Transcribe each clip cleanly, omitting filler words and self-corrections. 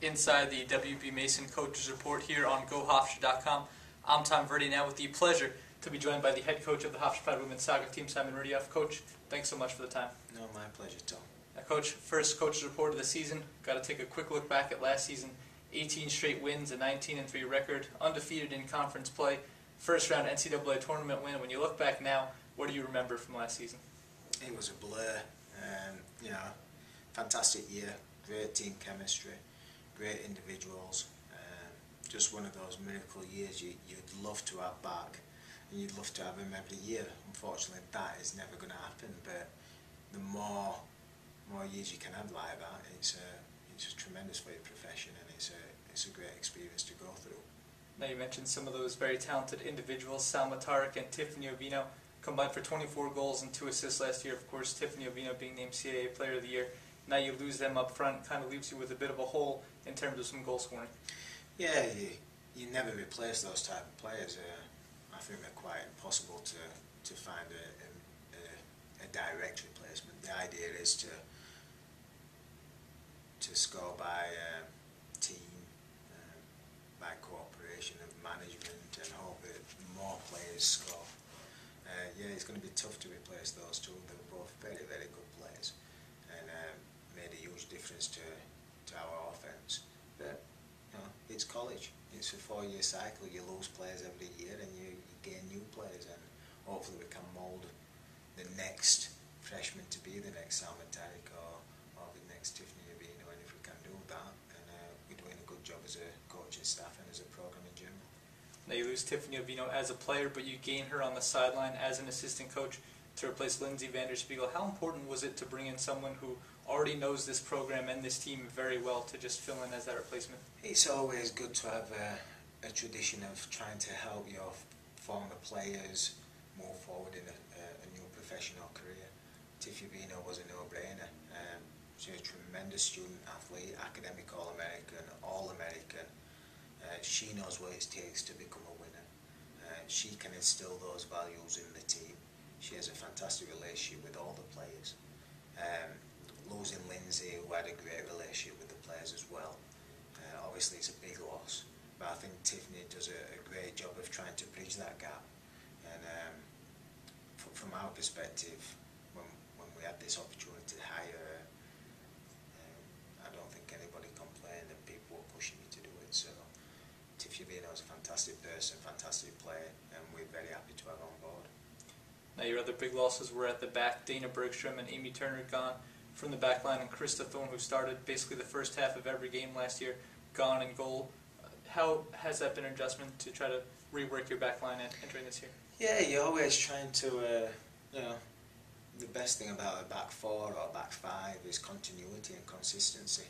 inside the WB Mason Coaches Report here on GoHofstra.com. I'm Tom Verdi, now with the pleasure to be joined by the head coach of the Hofstra women's soccer team, Simon Riddiough. Coach, thanks so much for the time. No, my pleasure, Tom. Now, Coach, first Coaches Report of the season. Got to take a quick look back at last season. 18 straight wins, a 19-3 record, undefeated in conference play, first round NCAA tournament win. When you look back now, what do you remember from last season? It was a blur. Fantastic year, great team chemistry, great individuals. Just one of those miracle years you'd love to have back, and you'd love to have them every year. Unfortunately, that is never going to happen. But the more years you can have like that, it's tremendous for your profession, and it's a great experience to go through. Now, you mentioned some of those very talented individuals, Salma Tarek and Tiffany Ovino, combined for 24 goals and 2 assists last year. Of course, Tiffany Ovino being named CAA Player of the Year. Now you lose them up front, kind of leaves you with a bit of a hole in terms of some goal scoring. Yeah, you never replace those type of players. I think they're quite impossible to find a direct replacement. The idea is to score by team, by cooperation of management, and hope that more players score. It's going to be tough to replace those two. They're both very, very good players, and made a huge difference to our offence. But it's college. It's a 4-year cycle. You lose players every year, and you gain new players, and hopefully we can mould the next freshman to be the next Salma Tarek or the next Tiffany Ovino. And if we can do that, then we're doing a good job as a coaching staff and as a programme in general. Now you lose Tiffany Ovino as a player, but you gain her on the sideline as an assistant coach to replace Lindsay Vanderspiegel. How important was it to bring in someone who already knows this program and this team very well to just fill in as that replacement? It's always good to have a tradition of trying to help your former players move forward in a new professional career. Tiffany Ovino was a no-brainer. She's a tremendous student athlete, academic All-American. She knows what it takes to become a winner. She can instill those values in the team. She has a fantastic relationship with all the players. Losing Lindsay, who had a great relationship with the players as well. Obviously it's a big loss, but I think Tiffany does a great job of trying to bridge that gap. And from our perspective, when we had this opportunity to hire her, I don't think anybody complained, and people were pushing me to do it. So Tiffany Ovino is a fantastic person, fantastic player, and we're very happy to have her on board. Now your other big losses were at the back. Dana Bergstrom and Amy Turner gone from the back line, and Krista Thorne, who started basically the first half of every game last year, gone in goal. How has that been an adjustment to try to rework your back line entering this year? Yeah, you're always trying to, the best thing about a back 4 or back 5 is continuity and consistency.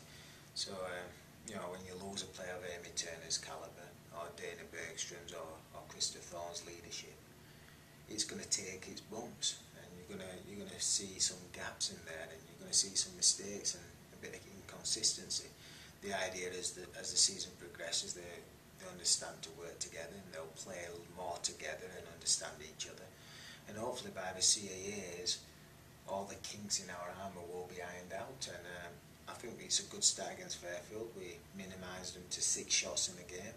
So, when you lose a player of Amy Turner's calibre, or Dana Bergstrom's, or Krista Thorne's leadership, it's going to take its bumps, and you're going to see some gaps in there, and you're going to see some mistakes and a bit of inconsistency. The idea is that as the season progresses, they understand to work together, and they'll play more together and understand each other. And hopefully by the CAAs, all the kinks in our armour will be ironed out. And I think it's a good start against Fairfield. We minimised them to 6 shots in the game,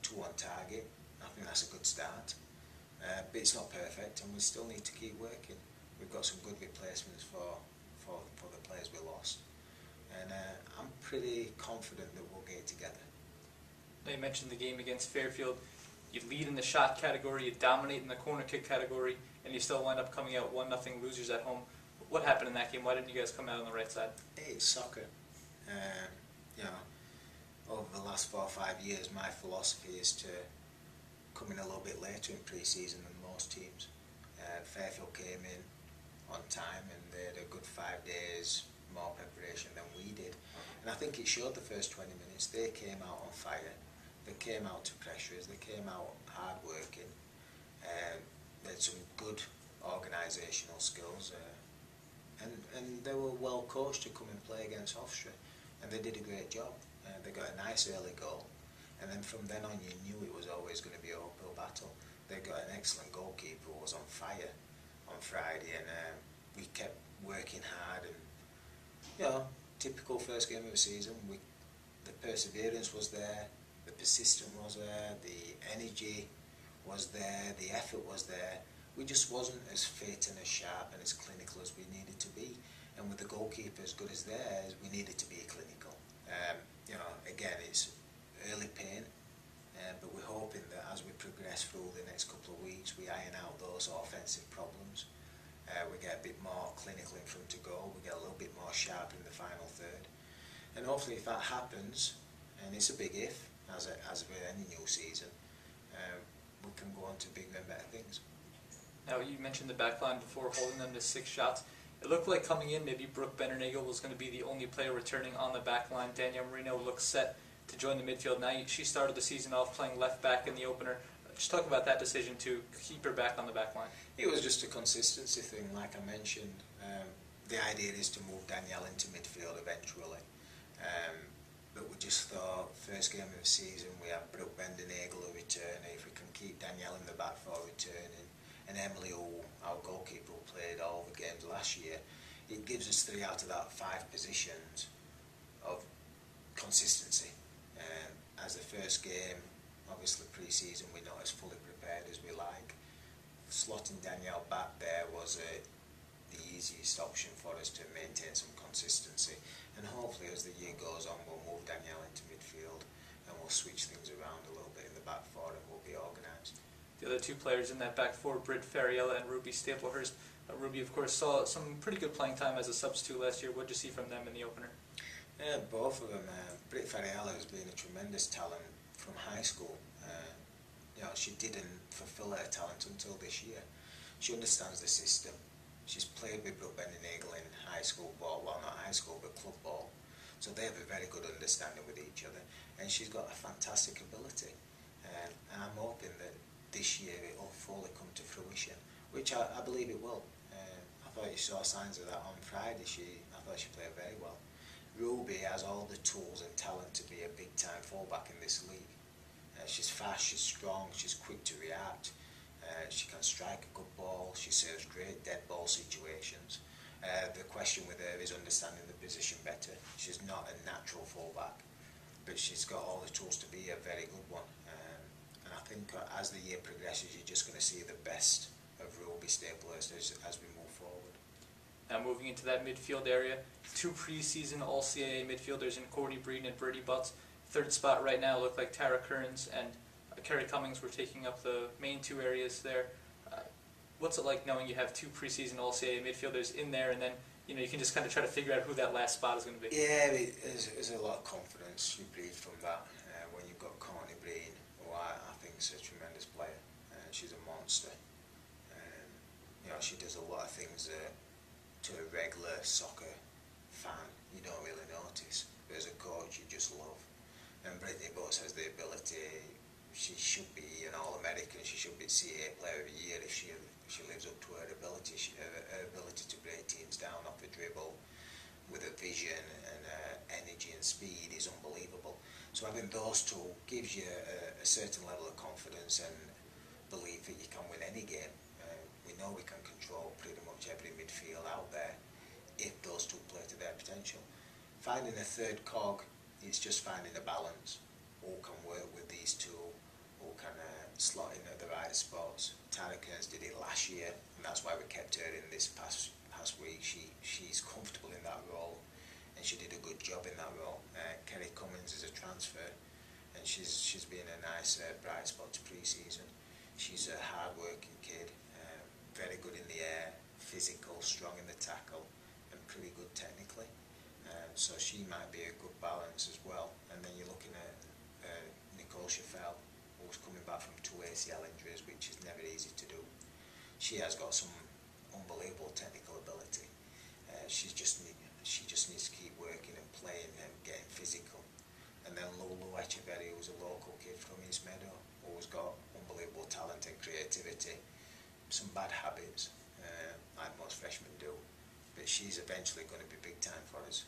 2 on target. I think that's a good start. But it's not perfect, and we still need to keep working. We've got some good replacements for the players we lost, and I'm pretty confident that we'll get it together. Now you mentioned the game against Fairfield. You lead in the shot category, you dominate in the corner kick category, and you still wind up coming out 1-0 losers at home. What happened in that game? Why didn't you guys come out on the right side? It's soccer. Over the last 4 or 5 years, my philosophy is to come in a little bit later in pre-season than most teams. Fairfield came in on time, and they had a good 5 days more preparation than we did. And I think it showed the first 20 minutes. They came out on fire. They came out to pressure us. They came out hard working. They had some good organisational skills, and they were well coached to come and play against Hofstra, and they did a great job. They got a nice early goal. And then from then on, you knew it was always going to be an uphill battle. They got an excellent goalkeeper who was on fire on Friday, and we kept working hard. And typical first game of the season, we the perseverance was there, the persistence was there, the energy was there, the effort was there. We just wasn't as fit and as sharp and as clinical as we needed to be. And with the goalkeeper as good as theirs, we needed to be clinical. Again, it's early pain, but we're hoping that as we progress through the next couple of weeks, we iron out those offensive problems. We get a bit more clinical in front of goal, we get a little bit more sharp in the final third. And hopefully if that happens, and it's a big if, as with any new season, we can go on to bigger and better things. Now, you mentioned the back line before, holding them to 6 shots. It looked like coming in, maybe Brooke Bennernagel was going to be the only player returning on the back line. Danielle Marino looks set to join the midfield. Now, she started the season off playing left back in the opener. Just talk about that decision to keep her back on the back line. It was just a consistency thing, like I mentioned. The idea is to move Danielle into midfield eventually. But we just thought, first game of the season, we have Brooke Bennernagel returning. If we can keep Danielle in the back four returning, and Emily, our goalkeeper, who played all the games last year, it gives us 3 out of that 5 positions of consistency. As the first game, obviously pre-season, we're not as fully prepared as we like. Slotting Danielle back there was the easiest option for us to maintain some consistency. And hopefully as the year goes on, we'll move Danielle into midfield and we'll switch things around a little bit in the back four and we'll be organised. The other 2 players in that back four, Britt Ferriella and Ruby Staplehurst. Ruby, of course, saw some pretty good playing time as a substitute last year. What did you see from them in the opener? Yeah, both of them. Britt Ferriella has been a tremendous talent from high school. She didn't fulfil her talent until this year. She understands the system. She's played with Brooke Bennernagel in high school ball, well not high school but club ball. So they have a very good understanding with each other. And she's got a fantastic ability. And I'm hoping that this year it will fully come to fruition, which I believe it will. I thought you saw signs of that on Friday. I thought she played very well. Ruby has all the tools and talent to be a big time fullback in this league. She's fast, she's strong, she's quick to react, she can strike a good ball, she serves great dead ball situations. The question with her is understanding the position better. She's not a natural fullback, but she's got all the tools to be a very good one. And I think as the year progresses, you're just going to see the best of Ruby Staplehurst as we move forward. Now moving into that midfield area, 2 pre-season All-CAA midfielders in Courtney Breen and Bridie Butts. 3rd spot right now look like Tara Kearns and Kerry Cummings were taking up the main 2 areas there. What's it like knowing you have 2 pre-season All-CAA midfielders in there, and then you can just kind of try to figure out who that last spot is going to be? Yeah, there's a lot of confidence you breathe from that when you've got Courtney Breen, who I think is a tremendous player. She's a monster. She does a lot of things to a regular soccer fan you don't really notice, but as a coach you just love. And Bridie Butts has the ability. She should be an All-American. She should be CAA Player of the Year if she lives up to her ability. Her ability to break teams down off the dribble with a vision and energy and speed is unbelievable. So having those 2 gives you a certain level of confidence and belief that you can win any game. We know we can control pretty much every midfield out there if those 2 play to their potential. Finding a 3rd cog, it's just finding a balance. Who can work with these 2, who can slot in at the right spots. Tara Kearns did it last year, and that's why we kept her in this past week. She's comfortable in that role, and she did a good job in that role. Kerry Cummings is a transfer, and she's been a nice bright spot to pre-season. She's a hard-working kid, very good in the air, physical, strong in the tackle, and pretty good technically. So she might be a good balance as well. And then you're looking at Nicole Scheffel, who's coming back from 2 ACL injuries, which is never easy to do. She has got some unbelievable technical ability. She just needs to keep working and playing and getting physical. And then Lulu Echeverry, who's a local kid from East Meadow, who's got unbelievable talent and creativity. Some bad habits, like most freshmen do, but she's eventually going to be big time for us.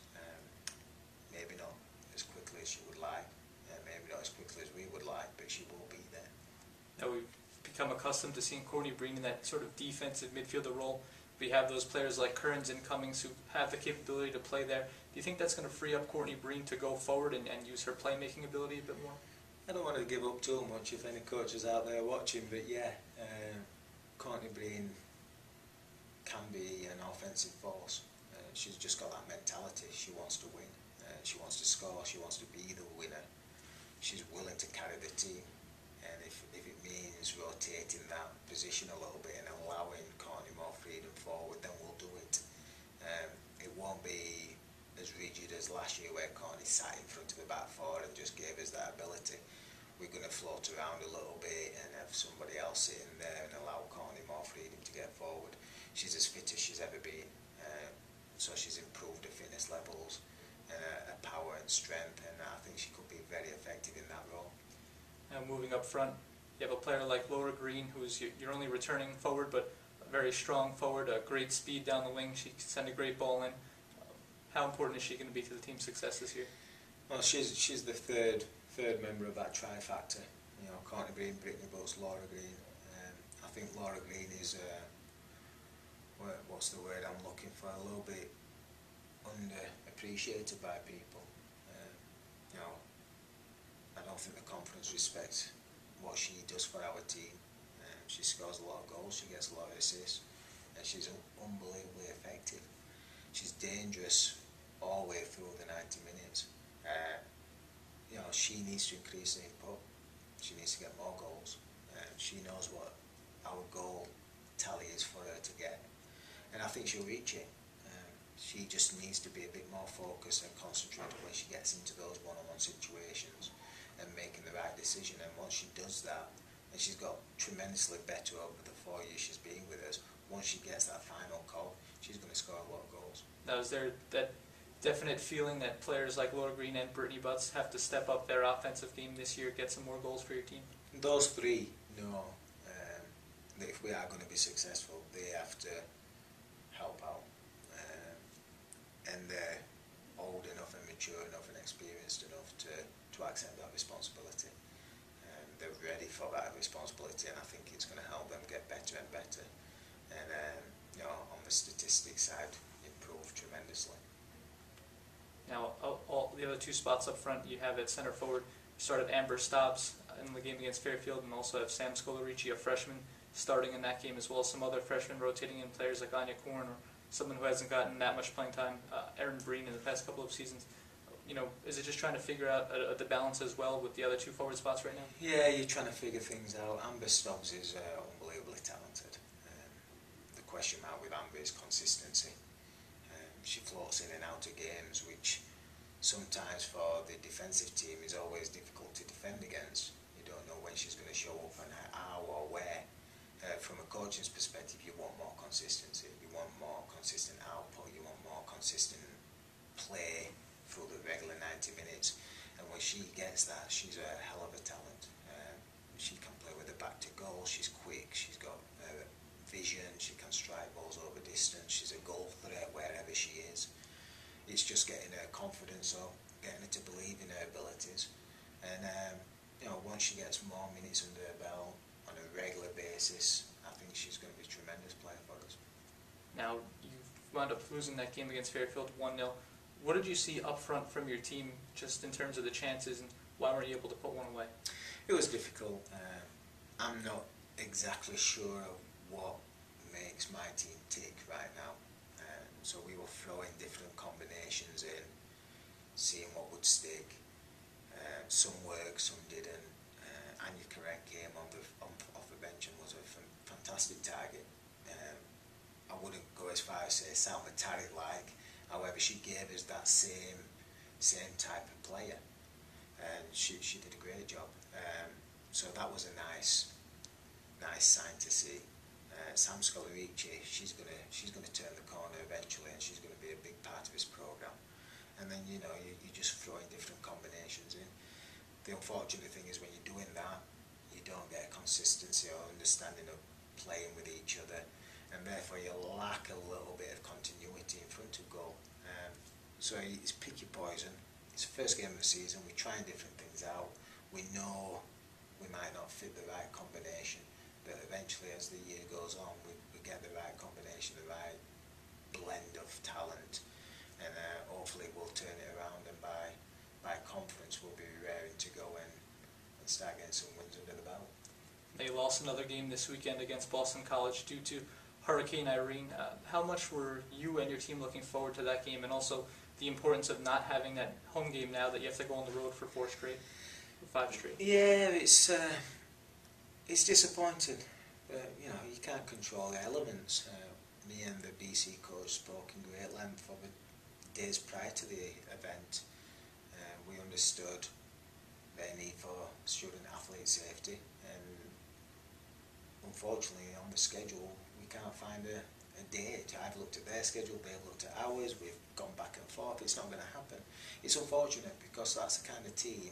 Maybe not as quickly as she would like, maybe not as quickly as we would like, but she will be there. Now we've become accustomed to seeing Courtney Breen in that sort of defensive midfielder role. We have those players like Kearns and Cummings who have the capability to play there. Do you think that's going to free up Courtney Breen to go forward and use her playmaking ability a bit more? I don't want to give up too much if any coaches out there watching, but yeah, Courtney Breen can be an offensive force. She's just got that mentality. She wants to win. She wants to score. She wants to be the winner. She's willing to carry the team. And if it means rotating that position a little bit and allowing Courtney more freedom forward, then we'll do it. It won't be as rigid as last year where Courtney sat in front of the back four and just gave us that ability. We're going to float around a little bit and have somebody else sitting there and allow Courtney more freedom to get forward. She's as fit as she's ever been, so she's improved her fitness levels and her power and strength, and I think she could be very effective in that role. Now moving up front, you have a player like Laura Green, who's your only returning forward, but a very strong forward, a great speed down the wing. She can send a great ball in. How important is she going to be to the team's success this year? Well, she's the third member of that trifactor. You know, Courtney Breen, Brittany Butts, Laura Green. I think Laura Green is what's the word I'm looking for? A little bit underappreciated by people. You know, I don't think the conference respects what she does for our team. She scores a lot of goals, she gets a lot of assists, and she's unbelievably effective. She's dangerous all the way through the 90 minutes. You know, she needs to increase the input. She needs to get more goals. She knows what our goal tally is for her to get, and I think she'll reach it. She just needs to be a bit more focused and concentrated when she gets into those one-on-one situations and making the right decision. And once she does that, and she's got tremendously better over the 4 years she's been with us, once she gets that final call, she's going to score a lot of goals. Now, is there that definite feeling that players like Laura Green and Brittany Butts have to step up their offensive game this year, get some more goals for your team? Those three know that if we are going to be successful, they have to help out. And they're old enough and mature enough and experienced enough to accept that responsibility. They're ready for that responsibility, and I think it's going to help them get better and better. And you know, on the statistics side, improve tremendously. Now, all the other two spots up front you have at center forward. You started Amber Stobbs in the game against Fairfield, and also have Sam Scolarici, a freshman, starting in that game, as well as some other freshmen rotating in, players like Anya Korn or someone who hasn't gotten that much playing time, Erin Breen, in the past couple of seasons. You know, is it just trying to figure out the balance as well with the other two forward spots right now? Yeah, you're trying to figure things out. Amber Stobbs is unbelievably talented. The question mark with Amber is consistency. She floats in and out of games, which sometimes for the defensive team is always difficult to defend against. You don't know when she's going to show up and how or where. From a coaching's perspective, you want more consistency. You want more consistent output. You want more consistent play through the regular 90 minutes. And when she gets that, she's a hell of a talent. She can play with her back to goal. She's quick. She's got vision. She can strike balls over distance. She's a goal threat wherever she is. It's just getting her confidence up, getting her to believe in her abilities. And you know, once she gets more minutes under her belt on a regular basis, I think she's going to be a tremendous player for us. Now, you wound up losing that game against Fairfield 1-0. What did you see up front from your team, just in terms of the chances, and why weren't you able to put one away? It was difficult. I'm not exactly sure of what makes my team tick right now. So we were throwing different combinations in, seeing what would stick. Some worked, some didn't. Anya Karen came off the bench and was a fantastic target. I wouldn't go as far as say Salma Tariq-like. However, she gave us that same type of player, and she did a great job. So that was a nice sign to see. Sam Scolarici, she's gonna turn the corner eventually, and she's gonna be a big part of his program. And then you just throw in different combinations in. The unfortunate thing is when you're doing that, you don't get a consistency or understanding of playing with each other, and therefore you lack a little bit of continuity in front of goal. So it's pick your poison. It's the first game of the season. We're trying different things out. We know we might not fit the right combination, but eventually as the year goes on, we're we get the right combination, the right blend of talent, and hopefully we'll turn it around, and by conference we'll be raring to go and start getting some wins under the belt. They lost another game this weekend against Boston College due to Hurricane Irene. How much were you and your team looking forward to that game, and also the importance of not having that home game now that you have to go on the road for 5 straight? Yeah, it's disappointing, but you know, you can't control the elements. Me and the BC coach spoke in great length over days prior to the event. We understood their need for student athlete safety, and unfortunately on the schedule we can't find a date. I've looked at their schedule, they've looked at ours, we've gone back and forth. It's not going to happen. It's unfortunate, because that's the kind of team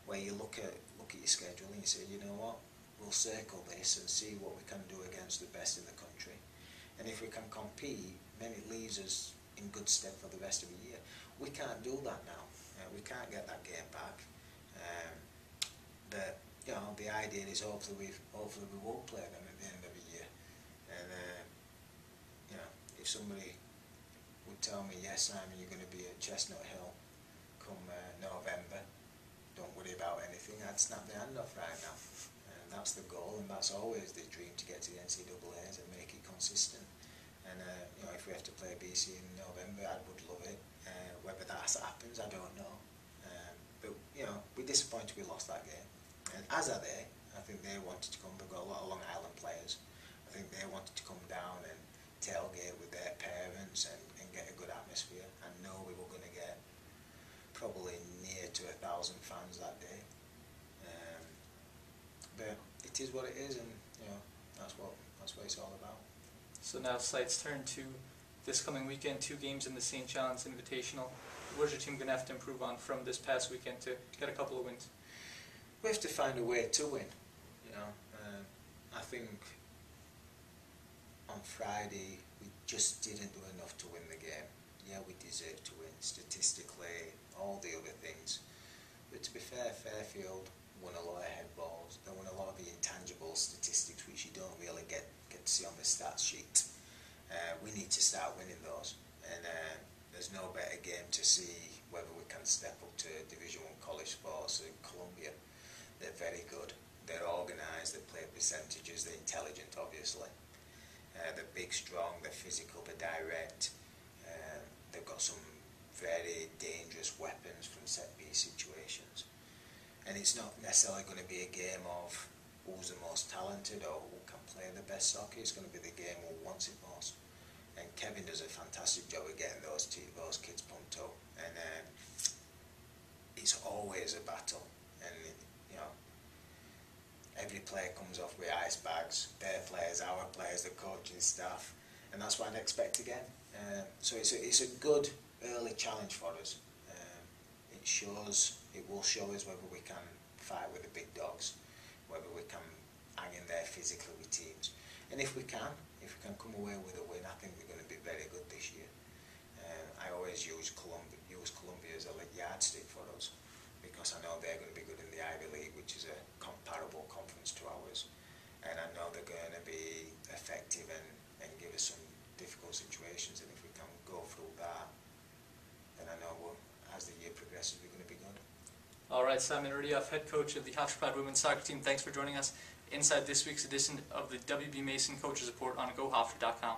where you look at your schedule and you say, you know what, we'll circle this and see what we can do against the best in the country, and if we can compete, then it leaves us in good stead for the rest of the year. We can't do that now. We can't get that game back. But you know, the idea is hopefully we will play them at the end of the year. And you know, if somebody would tell me, yes, Simon, you're going to be at Chestnut Hill come November, don't worry about anything, I'd snap the hand off right now. And that's the goal, and that's always the dream, to get to the NCAAs and make it consistent. And you know, if we have to play BC in November, I would love it. Whether that happens, I don't know. But you know, we're disappointed we lost that game. And as are they. I think they wanted to come. They've got a lot of Long Island players. I think they wanted to come down and tailgate with their parents and get a good atmosphere. I know we were going to get probably near to 1,000 fans that day. But it is what it is, and you know, that's what it's all about. So now sights turn to this coming weekend, 2 games in the St. John's Invitational. What is your team going to have to improve on from this past weekend to get a couple of wins? We have to find a way to win. You know, I think on Friday we just didn't do enough to win the game. Yeah, we deserve to win statistically, all the other things. But to be fair, Fairfield won a lot of head balls. They won a lot of the intangible statistics which you don't really get to see on the stats sheet. We need to start winning those, and there's no better game to see whether we can step up to Division 1 college sports in Columbia. They're very good, they're organised, they play percentages, they're intelligent obviously. They're big, strong, they're physical, they're direct. They've got some very dangerous weapons from set piece situations. And it's not necessarily going to be a game of who's the most talented or who can play the best soccer. It's going to be the game who wants it most. And Kevin does a fantastic job of getting those kids pumped up. And it's always a battle. And you know, every player comes off with ice bags. Their players, our players, the coaching staff, and that's what I'd expect again. So it's a good early challenge for us. It will show us whether we can fight with the big dogs, whether we can hang in there physically with teams. And if we can come away with a win, I think we're going to be very good this year. I always use Columbia as a yardstick for us, because I know they're going to be good in the Ivy League, which is a comparable conference to ours. And I know they're going to be effective and give us some difficult situations, and if we can go through that, then I know as the year progresses we're going to be good. All right, Simon Riddiough, head coach of the Hofstra women's soccer team, thanks for joining us inside this week's edition of the WB Mason Coaches Report on GoHofstra.com.